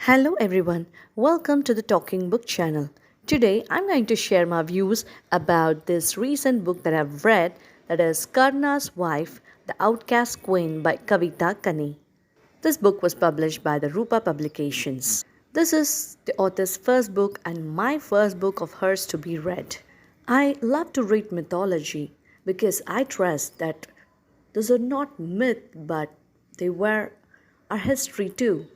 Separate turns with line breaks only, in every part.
Hello everyone, welcome to the Talking Book channel. Today I'm going to share my views about this recent book that I've read, that is Karna's Wife, The Outcast Queen by Kavita Kane. This book was published by the Rupa Publications. This is the author's first book and my first book of hers to be read. I love to read mythology because I trust that those are not myth but they were our history too.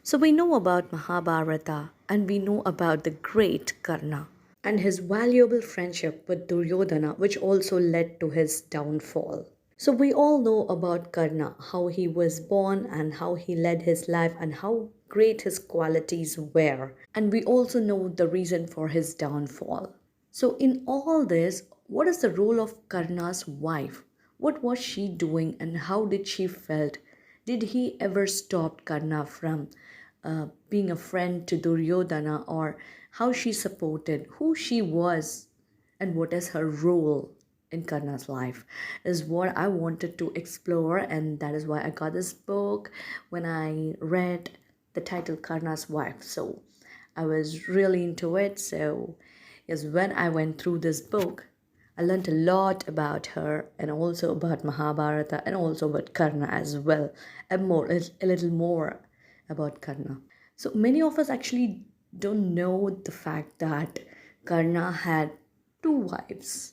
So we know about Mahabharata and we know about the great Karna and his valuable friendship with Duryodhana, which also led to his downfall. So we all know about Karna, how he was born and how he led his life and how great his qualities were. And we also know the reason for his downfall. So in all this, what is the role of Karna's wife? What was she doing and how did she felt? Did he ever stop Karna from being a friend to Duryodhana, or how she supported, who she was, and what is her role in Karna's life is what I wanted to explore, and that is why I got this book when I read the title Karna's Wife. So I was really into it. So yes, when I went through this book, I learned a lot about her and also about Mahabharata and also about Karna as well, and a little more about Karna. So many of us actually don't know the fact that Karna had two wives.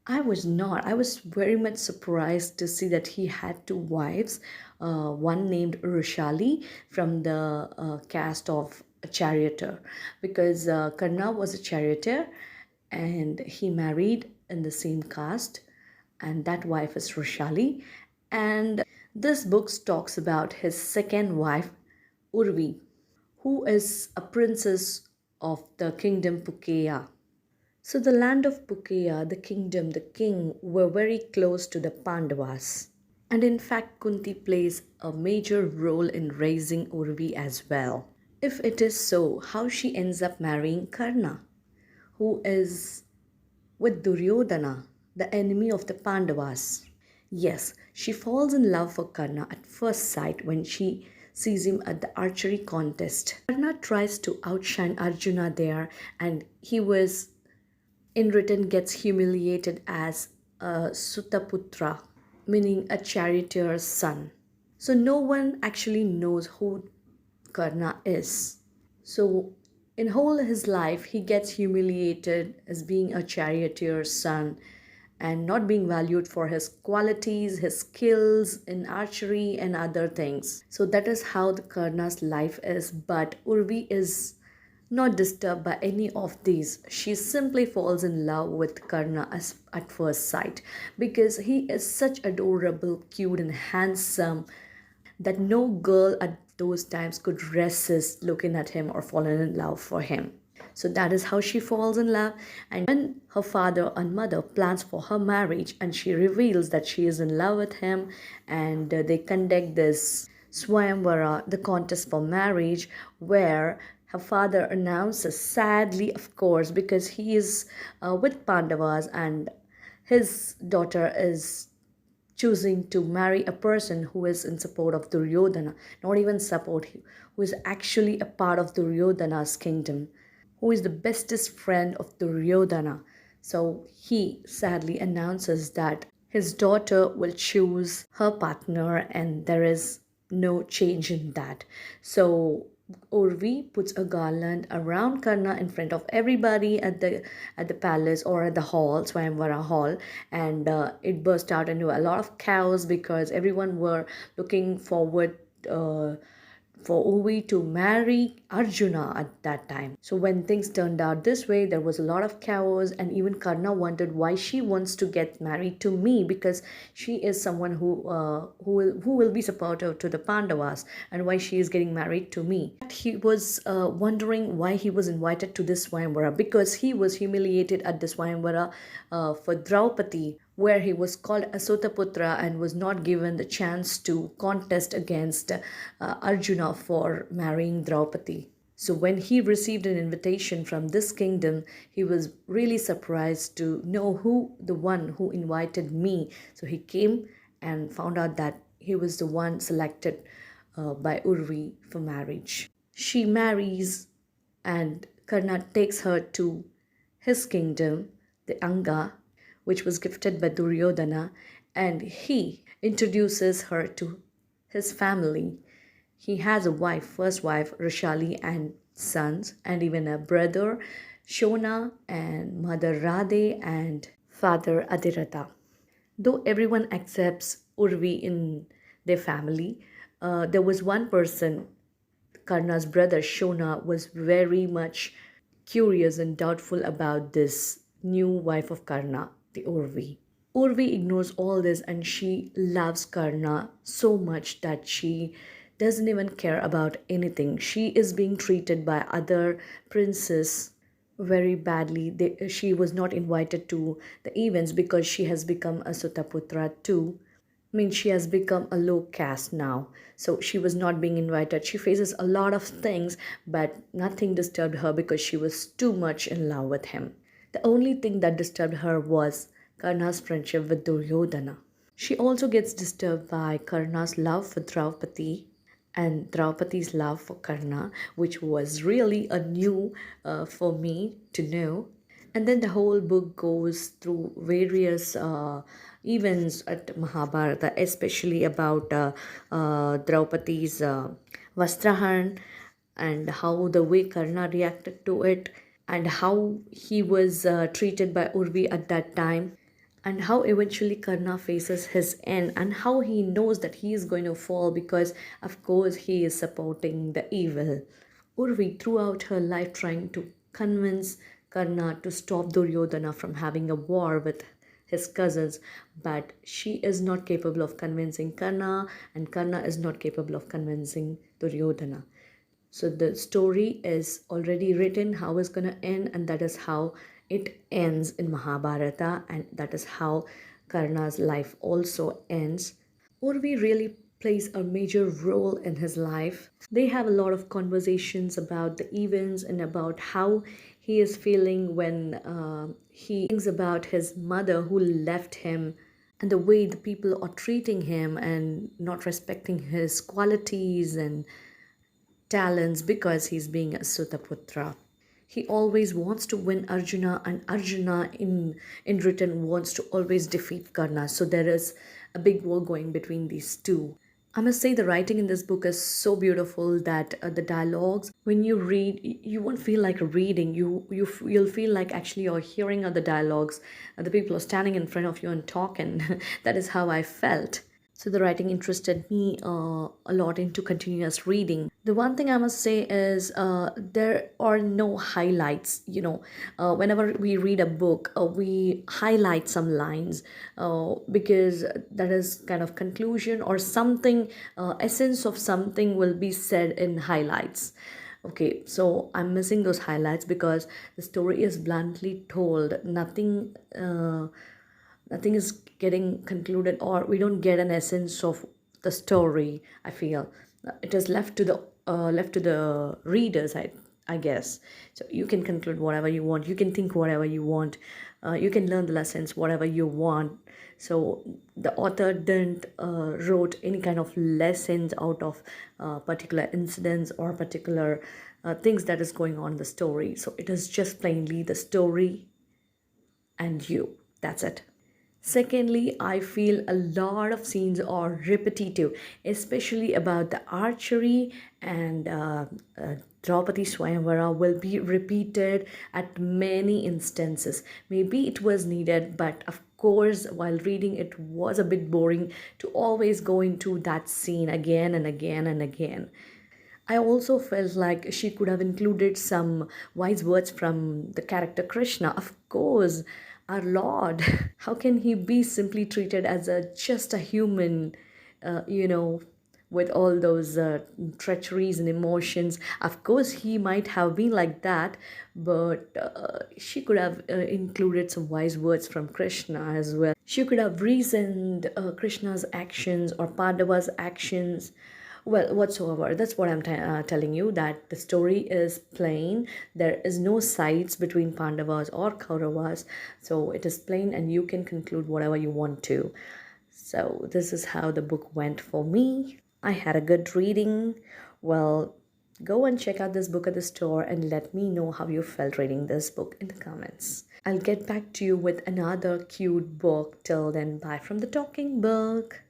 I was not. I was very much surprised to see that he had two wives, one named Rushali from the caste of a charioteer, because Karna was a charioteer and he married in the same caste, and that wife is Rushali. And this book talks about his second wife, Urvi, who is a princess of the kingdom Pukeya. So the land of Pukeya, the kingdom, the king were very close to the Pandavas. And in fact, Kunti plays a major role in raising Urvi as well. If it is so, how she ends up marrying Karna, who is with Duryodhana, the enemy of the Pandavas. Yes, she falls in love for Karna at first sight when she sees him at the archery contest. Karna tries to outshine Arjuna there, and he was in return gets humiliated as a Sutaputra, meaning a charioteer's son. So no one actually knows who Karna is. So in whole his life he gets humiliated as being a charioteer's son and not being valued for his qualities, his skills in archery and other things. So that is how the Karna's life is, but Urvi is not disturbed by any of these. She simply falls in love with Karna at first sight because he is such adorable, cute, and handsome that no girl at those times could resist looking at him or falling in love for him. So that is how she falls in love. And when her father and mother plans for her marriage and she reveals that she is in love with him, and they conduct this Swayamvara, the contest for marriage, where her father announces, sadly, of course, because he is with Pandavas and his daughter is choosing to marry a person who is in support of Duryodhana, not even support, who is actually a part of Duryodhana's kingdom, who is the bestest friend of Duryodhana. So he sadly announces that his daughter will choose her partner and there is no change in that. So Urvi puts a garland around Karna in front of everybody at the palace or at the hall, Swayamvara hall, and it burst out into a lot of chaos because everyone were looking forward uh, for Uvi to marry Arjuna at that time. So when things turned out this way, there was a lot of chaos, and even Karna wondered why she wants to get married to me because she is someone who will be supportive to the Pandavas, and why she is getting married to me. He was wondering why he was invited to this Swayamvara because he was humiliated at the Swayamvara for Draupadi, where he was called Asotaputra and was not given the chance to contest against Arjuna for marrying Draupadi. So when he received an invitation from this kingdom, he was really surprised to know who the one who invited me. So he came and found out that he was the one selected by Urvi for marriage. She marries, and Karna takes her to his kingdom, the Anga, which was gifted by Duryodhana, and he introduces her to his family. He has a wife, first wife, Rishali, and sons, and even a brother, Shona, and mother Radhe, and father Adhiratha. Though everyone accepts Urvi in their family, there was one person, Karna's brother Shona, was very much curious and doubtful about this new wife of Karna, the Urvi. Urvi ignores all this and she loves Karna so much that she doesn't even care about anything. She is being treated by other princes very badly. She was not invited to the events because she has become a Sutaputra too. Means she has become a low caste now. So she was not being invited. She faces a lot of things, but nothing disturbed her because she was too much in love with him. The only thing that disturbed her was Karna's friendship with Duryodhana. She also gets disturbed by Karna's love for Draupadi and Draupadi's love for Karna, which was really a new for me to know. And then the whole book goes through various events at Mahabharata, especially about Draupadi's Vastrahan and how the way Karna reacted to it and how he was treated by Urvi at that time and how eventually Karna faces his end and how he knows that he is going to fall because of course he is supporting the evil. Urvi throughout her life trying to convince Karna to stop Duryodhana from having a war with his cousins, but she is not capable of convincing Karna and Karna is not capable of convincing Duryodhana. So the story is already written how it's going to end, and that is how it ends in Mahabharata, and that is how Karna's life also ends. Urvi really plays a major role in his life. They have a lot of conversations about the events and about how he is feeling when he thinks about his mother who left him and the way the people are treating him and not respecting his qualities and talents because he's being a Sutaputra. He always wants to win Arjuna, and Arjuna in return wants to always defeat Karna. So there is a big war going between these two. I must say the writing in this book is so beautiful that the dialogues, when you read, you won't feel like reading. You'll feel like actually you're hearing other dialogues. The people are standing in front of you and talking. That is how I felt. So the writing interested me a lot into continuous reading. The one thing I must say is there are no highlights. Whenever we read a book, we highlight some lines because that is kind of conclusion or something, essence of something will be said in highlights. Okay, so I'm missing those highlights because the story is bluntly told. Nothing is getting concluded or we don't get an essence of the story. I feel it is left to the readers. I guess so. You can conclude whatever you want. You can think whatever you want. You can learn the lessons whatever you want. So the author didn't wrote any kind of lessons out of particular incidents or particular things that is going on in the story. So it is just plainly the story and you. That's it. Secondly, I feel a lot of scenes are repetitive, especially about the archery and Draupadi Swayamvara will be repeated at many instances. Maybe it was needed, but of course, while reading, it was a bit boring to always go into that scene again and again and again. I also felt like she could have included some wise words from the character Krishna. Of course, our Lord. How can he be simply treated as just a human, you know, with all those treacheries and emotions? Of course, he might have been like that, but she could have included some wise words from Krishna as well. She could have reasoned Krishna's actions or Pandava's actions well whatsoever. That's what I'm telling you, that the story is plain. There is no sides between Pandavas or Kauravas, so it is plain and you can conclude whatever you want to. So this is how the book went for me. I had a good reading. Well, Go and check out this book at the store and let me know how you felt reading this book in the comments. I'll get back to you with another cute book. Till then, bye from the talking book.